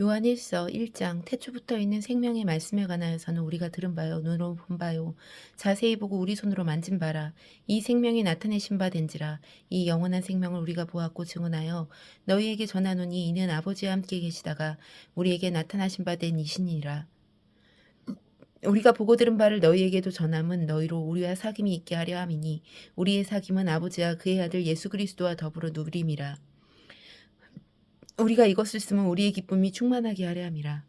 요한일서 1장 태초부터 있는 생명의 말씀에 관하여서는 우리가 들은 바요 눈으로 본 바요 자세히 보고 우리 손으로 만진 바라. 이 생명이 나타내신 바 된지라. 이 영원한 생명을 우리가 보았고 증언하여 너희에게 전하노니 이는 아버지와 함께 계시다가 우리에게 나타나신 바 된 이신이라. 우리가 보고 들은 바를 너희에게도 전함은 너희로 우리와 사귐이 있게 하려 함이니 우리의 사귐은 아버지와 그의 아들 예수 그리스도와 더불어 누림이라. 우리가 이것을 쓰면 우리의 기쁨이 충만하게 하려 함이라.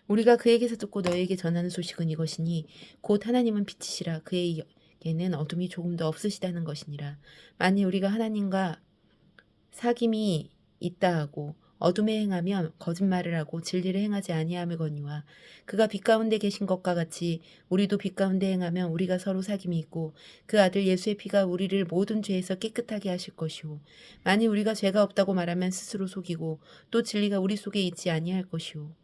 우리가 그에게서 듣고 너희에게 전하는 소식은 이것이니 곧 하나님은 빛이시라. 그에게는 어둠이 조금도 없으시다는 것이니라. 만일 우리가 하나님과 사귐이 있다 하고 어둠에 행하면 거짓말을 하고 진리를 행하지 아니함이거니와 그가 빛 가운데 계신 것과 같이 우리도 빛 가운데 행하면 우리가 서로 사귐이 있고 그 아들 예수의 피가 우리를 모든 죄에서 깨끗하게 하실 것이오. 만일 우리가 죄가 없다고 말하면 스스로 속이고 또 진리가 우리 속에 있지 아니할 것이오.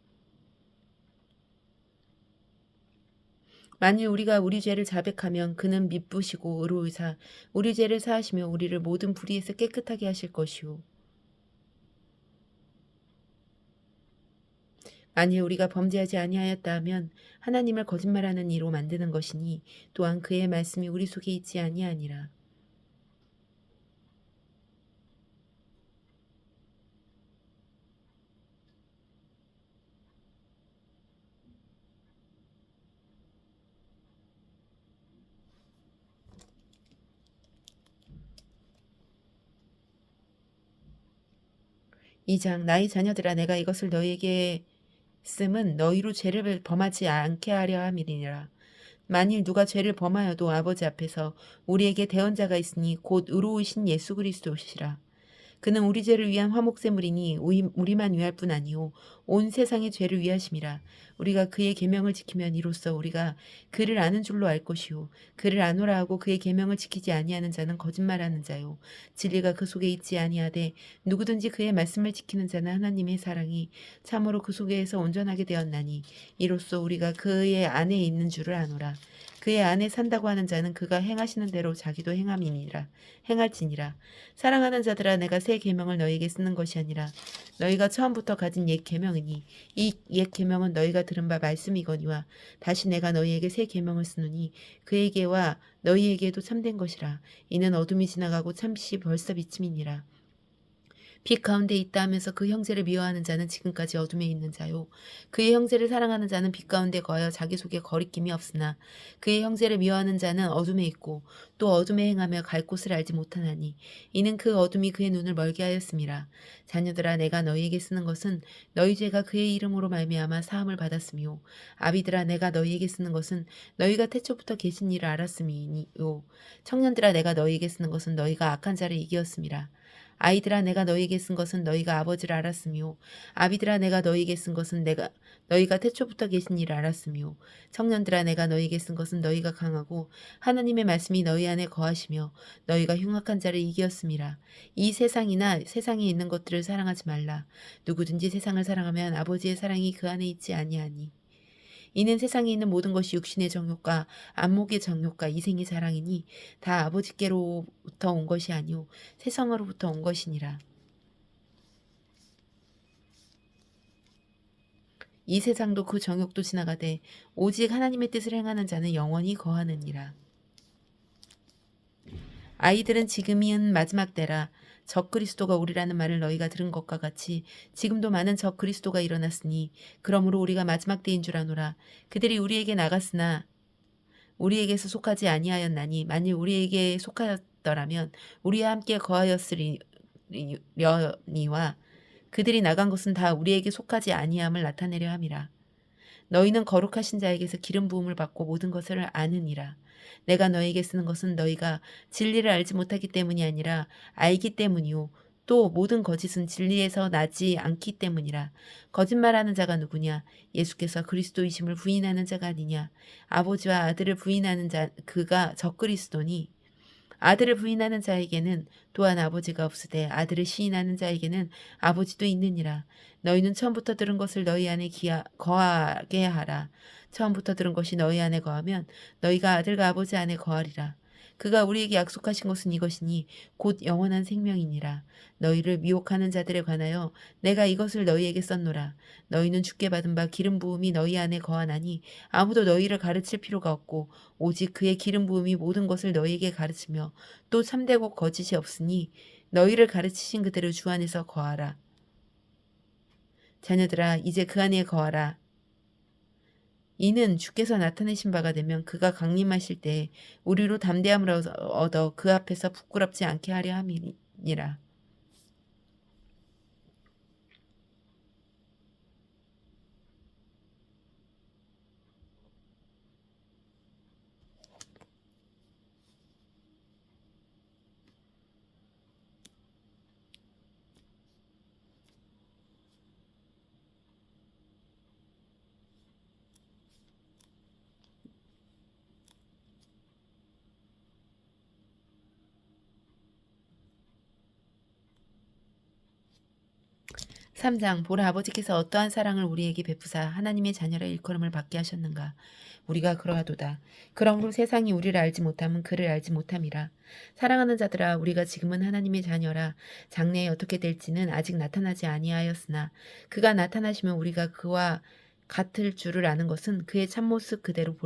만일 우리가 우리 죄를 자백하면 그는 미쁘시고 의로우사 우리 죄를 사하시며 우리를 모든 불의에서 깨끗하게 하실 것이오. 만일 우리가 범죄하지 아니하였다 하면 하나님을 거짓말하는 이로 만드는 것이니 또한 그의 말씀이 우리 속에 있지 아니하니라. 이 장 나의 자녀들아 내가 이것을 너희에게 씀은 너희로 죄를 범하지 않게 하려 함이니라. 만일 누가 죄를 범하여도 아버지 앞에서 우리에게 대언자가 있으니 곧 의로우신 예수 그리스도시라. 그는 우리 죄를 위한 화목제물이니 우리만 위할 뿐 아니요 온 세상의 죄를 위하심이라. 우리가 그의 계명을 지키면 이로써 우리가 그를 아는 줄로 알 것이요 그를 아노라 하고 그의 계명을 지키지 아니하는 자는 거짓말하는 자요 진리가 그 속에 있지 아니하되 누구든지 그의 말씀을 지키는 자는 하나님의 사랑이 참으로 그 속에서 온전하게 되었나니 이로써 우리가 그의 안에 있는 줄을 아노라. 그의 안에 산다고 하는 자는 그가 행하시는 대로 자기도 행할지니라. 사랑하는 자들아 내가 새 계명을 너희에게 쓰는 것이 아니라 너희가 처음부터 가진 옛 계명이니 이 옛 계명은 너희가 들은 바 말씀이거니와 다시 내가 너희에게 새 계명을 쓰노니 그에게와 너희에게도 참된 것이라. 이는 어둠이 지나가고 참빛이 벌써 비침이니라. 빛 가운데 있다 하면서 그 형제를 미워하는 자는 지금까지 어둠에 있는 자요. 그의 형제를 사랑하는 자는 빛 가운데 거하여 자기 속에 거리낌이 없으나 그의 형제를 미워하는 자는 어둠에 있고 또 어둠에 행하며 갈 곳을 알지 못하나니 이는 그 어둠이 그의 눈을 멀게 하였음이라. 자녀들아 내가 너희에게 쓰는 것은 너희 죄가 그의 이름으로 말미암아 사함을 받았으며 아비들아 내가 너희에게 쓰는 것은 너희가 태초부터 계신 일을 알았음이니요. 청년들아 내가 너희에게 쓰는 것은 너희가 악한 자를 이기었음이라. 아이들아 내가 너희에게 쓴 것은 너희가 아버지를 알았으며 아비들아 내가 너희에게 쓴 것은 너희가 태초부터 계신 일을 알았으며 청년들아 내가 너희에게 쓴 것은 너희가 강하고 하나님의 말씀이 너희 안에 거하시며 너희가 흉악한 자를 이기었음이라. 이 세상이나 세상에 있는 것들을 사랑하지 말라. 누구든지 세상을 사랑하면 아버지의 사랑이 그 안에 있지 아니하니 이는 세상에 있는 모든 것이 육신의 정욕과 안목의 정욕과 이생의 사랑이니 다 아버지께로부터 온 것이 아니오 세상으로부터 온 것이니라. 이 세상도 그 정욕도 지나가되 오직 하나님의 뜻을 행하는 자는 영원히 거하느니라. 아이들은 지금은 마지막 때라. 적그리스도가 오리라는 말을 너희가 들은 것과 같이 지금도 많은 적그리스도가 일어났으니 그러므로 우리가 마지막 때인 줄 아노라. 그들이 우리에게 나갔으나 우리에게서 속하지 아니하였나니 만일 우리에게 속하였더라면 우리와 함께 거하였으리니와 그들이 나간 것은 다 우리에게 속하지 아니함을 나타내려 함이라. 너희는 거룩하신 자에게서 기름 부음을 받고 모든 것을 아느니라. 내가 너희에게 쓰는 것은 너희가 진리를 알지 못하기 때문이 아니라 알기 때문이요 또 모든 거짓은 진리에서 나지 않기 때문이라. 거짓말하는 자가 누구냐? 예수께서 그리스도이심을 부인하는 자가 아니냐? 아버지와 아들을 부인하는 자 그가 적그리스도니 아들을 부인하는 자에게는 또한 아버지가 없으되 아들을 시인하는 자에게는 아버지도 있느니라. 너희는 처음부터 들은 것을 너희 안에 거하게 하라. 처음부터 들은 것이 너희 안에 거하면 너희가 아들과 아버지 안에 거하리라. 그가 우리에게 약속하신 것은 이것이니 곧 영원한 생명이니라. 너희를 미혹하는 자들에 관하여 내가 이것을 너희에게 썼노라. 너희는 주께 받은 바 기름 부음이 너희 안에 거하나니 아무도 너희를 가르칠 필요가 없고 오직 그의 기름 부음이 모든 것을 너희에게 가르치며 또 참되고 거짓이 없으니 너희를 가르치신 그대로 주 안에서 거하라. 자녀들아 이제 그 안에 거하라. 이는 주께서 나타내신 바가 되면 그가 강림하실 때 우리로 담대함을 얻어 그 앞에서 부끄럽지 않게 하려 함이니라. 3장 보라 아버지께서 어떠한 사랑을 우리에게 베푸사 하나님의 자녀라 일컬음을 받게 하셨는가. 우리가 그러하도다. 그러므로 세상이 우리를 알지 못함은 그를 알지 못함이라. 사랑하는 자들아 우리가 지금은 하나님의 자녀라. 장래에 어떻게 될지는 아직 나타나지 아니하였으나 그가 나타나시면 우리가 그와 같을 줄을 아는 것은 그의 참모습 그대로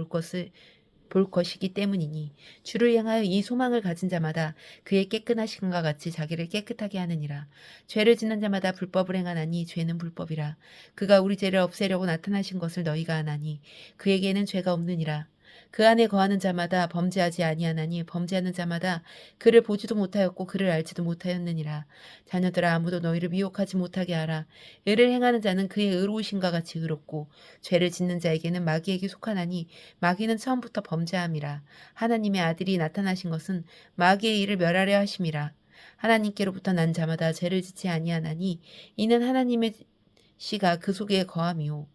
볼 것이기 때문이니 주를 향하여 이 소망을 가진 자마다 그의 깨끗하심과 같이 자기를 깨끗하게 하느니라. 죄를 짓는 자마다 불법을 행하나니 죄는 불법이라. 그가 우리 죄를 없애려고 나타나신 것을 너희가 아나니 그에게는 죄가 없느니라. 그 안에 거하는 자마다 범죄하지 아니하나니 범죄하는 자마다 그를 보지도 못하였고 그를 알지도 못하였느니라. 자녀들아 아무도 너희를 미혹하지 못하게 하라. 의를 행하는 자는 그의 의로우심과 같이 의롭고 죄를 짓는 자에게는 마귀에게 속하나니 마귀는 처음부터 범죄함이라. 하나님의 아들이 나타나신 것은 마귀의 일을 멸하려 하심이라. 하나님께로부터 난 자마다 죄를 짓지 아니하나니 이는 하나님의 씨가 그 속에 거함이요.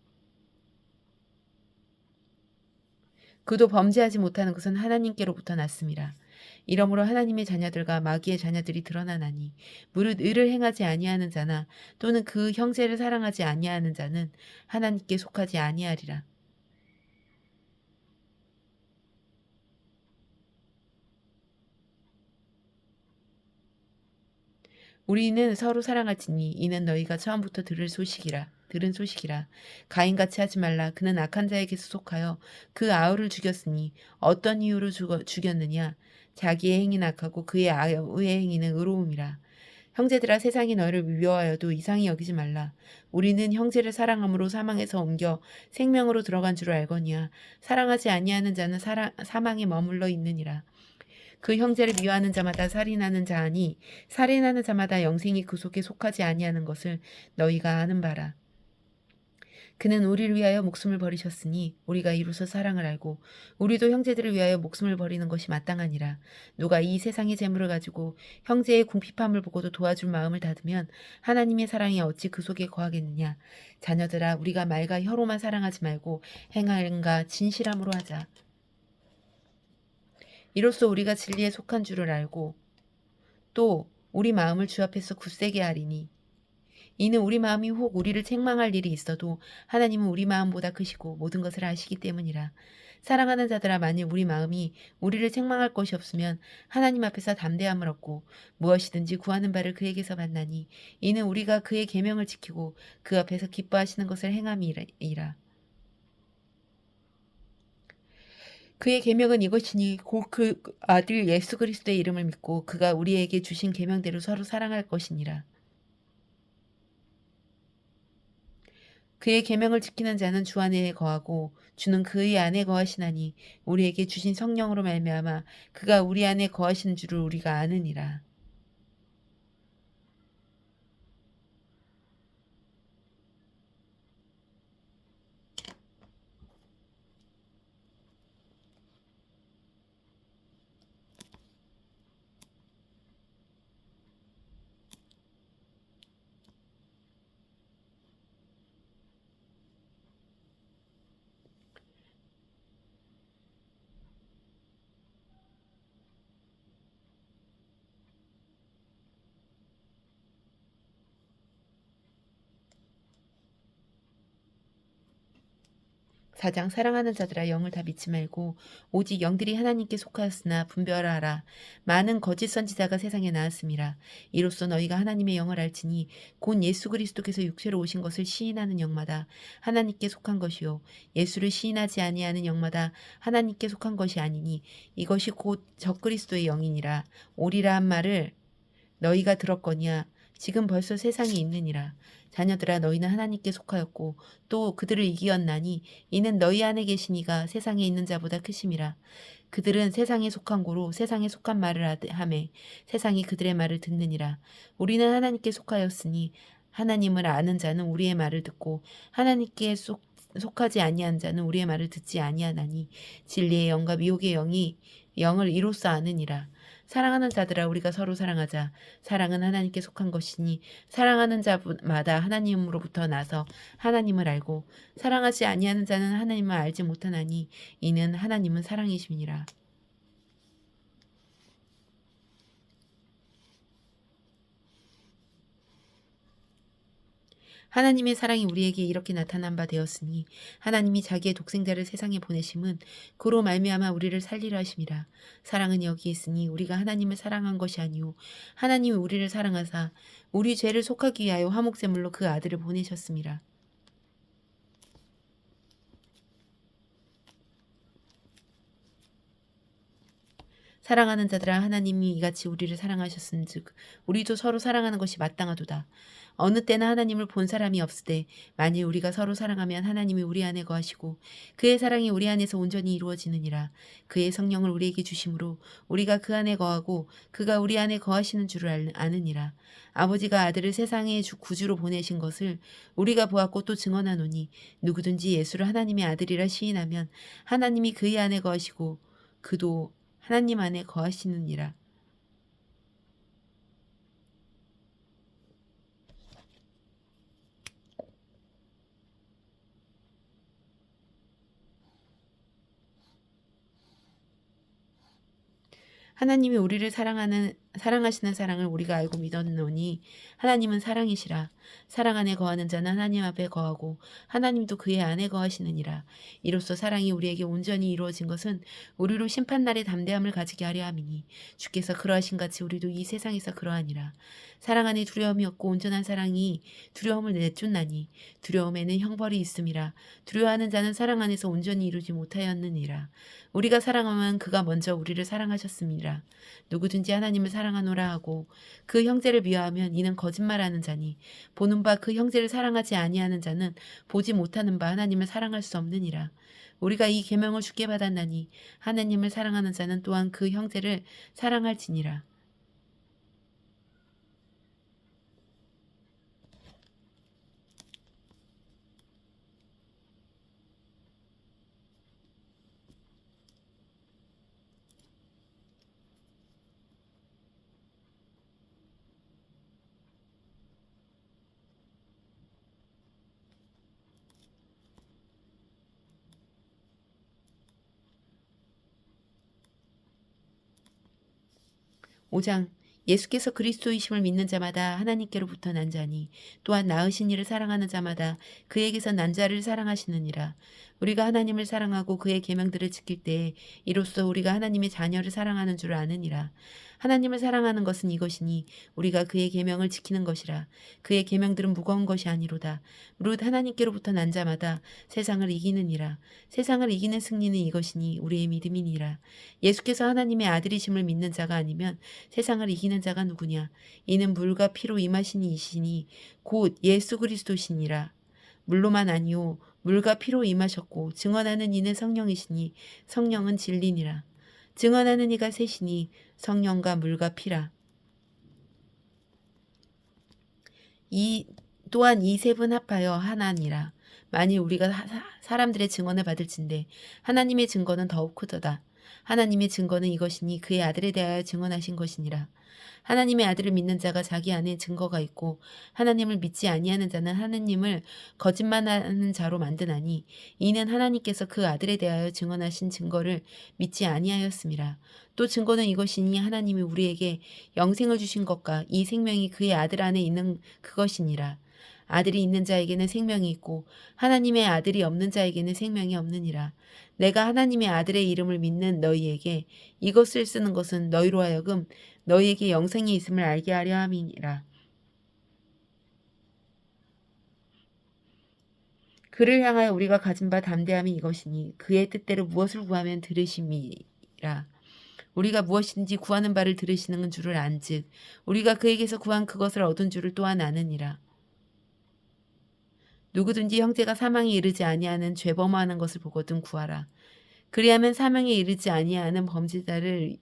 그도 범죄하지 못하는 것은 하나님께로부터 났음이라. 이러므로 하나님의 자녀들과 마귀의 자녀들이 드러나나니 무릇 의를 행하지 아니하는 자나 또는 그 형제를 사랑하지 아니하는 자는 하나님께 속하지 아니하리라. 우리는 서로 사랑할지니 이는 너희가 처음부터 들은 소식이라. 가인같이 하지 말라. 그는 악한 자에게서 속하여 그 아우를 죽였으니 어떤 이유로 죽였느냐. 자기의 행위는 악하고 그의 아우의 행위는 의로움이라. 형제들아 세상이 너희를 미워하여도 이상히 여기지 말라. 우리는 형제를 사랑함으로 사망에서 옮겨 생명으로 들어간 줄 알거니와 사랑하지 아니하는 자는 사망에 머물러 있느니라. 그 형제를 미워하는 자마다 살인하는 자아니 살인하는 자마다 영생이 그 속에 속하지 아니하는 것을 너희가 아는 바라. 그는 우리를 위하여 목숨을 버리셨으니 우리가 이로써 사랑을 알고 우리도 형제들을 위하여 목숨을 버리는 것이 마땅하니라. 누가 이 세상의 재물을 가지고 형제의 궁핍함을 보고도 도와줄 마음을 닫으면 하나님의 사랑이 어찌 그 속에 거하겠느냐. 자녀들아 우리가 말과 혀로만 사랑하지 말고 행함과 진실함으로 하자. 이로써 우리가 진리에 속한 줄을 알고 또 우리 마음을 주 앞에서 굳세게 하리니 이는 우리 마음이 혹 우리를 책망할 일이 있어도 하나님은 우리 마음보다 크시고 모든 것을 아시기 때문이라. 사랑하는 자들아 만일 우리 마음이 우리를 책망할 것이 없으면 하나님 앞에서 담대함을 얻고 무엇이든지 구하는 바를 그에게서 받나니 이는 우리가 그의 계명을 지키고 그 앞에서 기뻐하시는 것을 행함이라. 그의 계명은 이것이니 곧 그 아들 예수 그리스도의 이름을 믿고 그가 우리에게 주신 계명대로 서로 사랑할 것이니라. 그의 계명을 지키는 자는 주 안에 거하고 주는 그의 안에 거하시나니 우리에게 주신 성령으로 말미암아 그가 우리 안에 거하시는 줄을 우리가 아느니라. 4장 사랑하는 자들아 영을 다 믿지 말고 오직 영들이 하나님께 속하였으나 분별하라. 많은 거짓 선지자가 세상에 나왔음이라. 이로써 너희가 하나님의 영을 알지니 곧 예수 그리스도께서 육체로 오신 것을 시인하는 영마다 하나님께 속한 것이요 예수를 시인하지 아니하는 영마다 하나님께 속한 것이 아니니 이것이 곧 적그리스도의 영이니라. 오리라 한 말을 너희가 들었거니와 지금 벌써 세상에 있느니라. 자녀들아 너희는 하나님께 속하였고 또 그들을 이기었나니 이는 너희 안에 계신 이가 세상에 있는 자보다 크심이라. 그들은 세상에 속한 고로 세상에 속한 말을 하매 세상이 그들의 말을 듣느니라. 우리는 하나님께 속하였으니 하나님을 아는 자는 우리의 말을 듣고 하나님께 속하지 아니한 자는 우리의 말을 듣지 아니하나니 진리의 영과 미혹의 영이 영을 이로써 아느니라. 사랑하는 자들아 우리가 서로 사랑하자. 사랑은 하나님께 속한 것이니 사랑하는 자마다 하나님으로부터 나서 하나님을 알고 사랑하지 아니하는 자는 하나님을 알지 못하나니 이는 하나님은 사랑이심이니라. 하나님의 사랑이 우리에게 이렇게 나타난 바 되었으니 하나님이 자기의 독생자를 세상에 보내심은 그로 말미암아 우리를 살리려 하심이라. 사랑은 여기 있으니 우리가 하나님을 사랑한 것이 아니요 하나님이 우리를 사랑하사 우리 죄를 속하기 위하여 화목제물로 그 아들을 보내셨음이라. 사랑하는 자들아 하나님이 이같이 우리를 사랑하셨은즉 우리도 서로 사랑하는 것이 마땅하도다. 어느 때나 하나님을 본 사람이 없으되 만일 우리가 서로 사랑하면 하나님이 우리 안에 거하시고 그의 사랑이 우리 안에서 온전히 이루어지느니라. 그의 성령을 우리에게 주심으로 우리가 그 안에 거하고 그가 우리 안에 거하시는 줄을 아느니라. 아버지가 아들을 세상의 구주로 보내신 것을 우리가 보았고 또 증언하노니 누구든지 예수를 하나님의 아들이라 시인하면 하나님이 그의 안에 거하시고 그도 하나님 안에 거하시느니라. 하나님이 우리를 사랑하시는 사랑을 우리가 알고 믿었노니 하나님은 사랑이시라. 사랑 안에 거하는 자는 하나님 앞에 거하고 하나님도 그의 안에 거하시느니라. 이로써 사랑이 우리에게 온전히 이루어진 것은 우리로 심판날에 담대함을 가지게 하려 함이니 주께서 그러하신 같이 우리도 이 세상에서 그러하니라. 사랑 안에 두려움이 없고 온전한 사랑이 두려움을 내쫓나니 두려움에는 형벌이 있음이라. 두려워하는 자는 사랑 안에서 온전히 이루지 못하였느니라. 우리가 사랑하면 그가 먼저 우리를 사랑하셨음이라. 누구든지 하나님을 사랑하노라 하고 그 형제를 미워하면 이는 거짓말하는 자니 보는 바 그 형제를 사랑하지 아니하는 자는 보지 못하는 바 하나님을 사랑할 수 없느니라. 우리가 이 계명을 주께 받았나니 하나님을 사랑하는 자는 또한 그 형제를 사랑할지니라. 오 장 예수께서 그리스도이심을 믿는 자마다 하나님께로부터 난 자니 또한 낳으신 이를 사랑하는 자마다 그에게서 난 자를 사랑하시느니라. 우리가 하나님을 사랑하고 그의 계명들을 지킬 때에 이로써 우리가 하나님의 자녀를 사랑하는 줄 아느니라. 하나님을 사랑하는 것은 이것이니 우리가 그의 계명을 지키는 것이라. 그의 계명들은 무거운 것이 아니로다. 무릇 하나님께로부터 난 자마다 세상을 이기느니라. 세상을 이기는 승리는 이것이니 우리의 믿음이니라. 예수께서 하나님의 아들이심을 믿는 자가 아니면 세상을 이기는 자가 누구냐? 이는 물과 피로 임하신 이시니 곧 예수 그리스도시니라. 물로만 아니요 물과 피로 임하셨고 증언하는 이는 성령이시니 성령은 진리니라. 증언하는 이가 셋이니 성령과 물과 피라. 이 또한 이 세 분 합하여 하나니라. 만일 우리가 사람들의 증언을 받을진대 하나님의 증거는 더욱 크도다. 하나님의 증거는 이것이니 그의 아들에 대하여 증언하신 것이니라. 하나님의 아들을 믿는 자가 자기 안에 증거가 있고 하나님을 믿지 아니하는 자는 하나님을 거짓말하는 자로 만드나니 이는 하나님께서 그 아들에 대하여 증언하신 증거를 믿지 아니하였음이라. 또 증거는 이것이니 하나님이 우리에게 영생을 주신 것과 이 생명이 그의 아들 안에 있는 그것이니라. 아들이 있는 자에게는 생명이 있고 하나님의 아들이 없는 자에게는 생명이 없느니라. 내가 하나님의 아들의 이름을 믿는 너희에게 이것을 쓰는 것은 너희로 하여금 너희에게 영생이 있음을 알게 하려 함이니라. 그를 향하여 우리가 가진 바 담대함이 이것이니 그의 뜻대로 무엇을 구하면 들으심이라. 우리가 무엇이든지 구하는 바를 들으시는 줄을 안즉 우리가 그에게서 구한 그것을 얻은 줄을 또한 아느니라. 누구든지 형제가 사망에 이르지 아니하는 죄범하는 것을 보거든 구하라. 그리하면 사망에 이르지 아니하는 범죄자를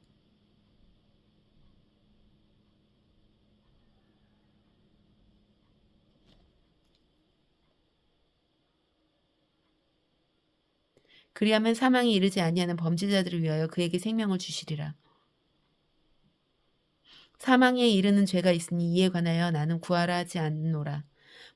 그리하면 사망에 이르지 아니하는 범죄자들을 위하여 그에게 생명을 주시리라. 사망에 이르는 죄가 있으니 이에 관하여 나는 구하라 하지 않노라.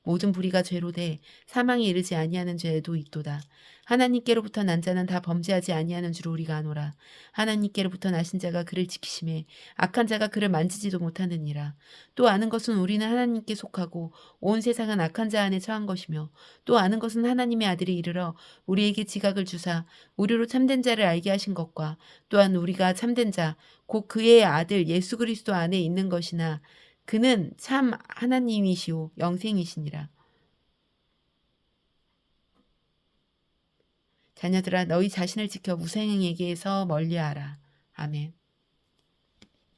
모든 불의가 죄로 돼 사망에 이르지 아니하는 죄도 있도다. 하나님께로부터 난 자는 다 범죄하지 아니하는 줄 우리가 아노라. 하나님께로부터 나신 자가 그를 지키심에 악한 자가 그를 만지지도 못하느니라. 또 아는 것은 우리는 하나님께 속하고 온 세상은 악한 자 안에 처한 것이며 또 아는 것은 하나님의 아들이 이르러 우리에게 지각을 주사 우리로 참된 자를 알게 하신 것과 또한 우리가 참된 자 곧 그의 아들 예수 그리스도 안에 있는 것이나 그는 참 하나님이시오 영생이시니라. 자녀들아 너희 자신을 지켜 무생에게서 멀리하라. 아멘.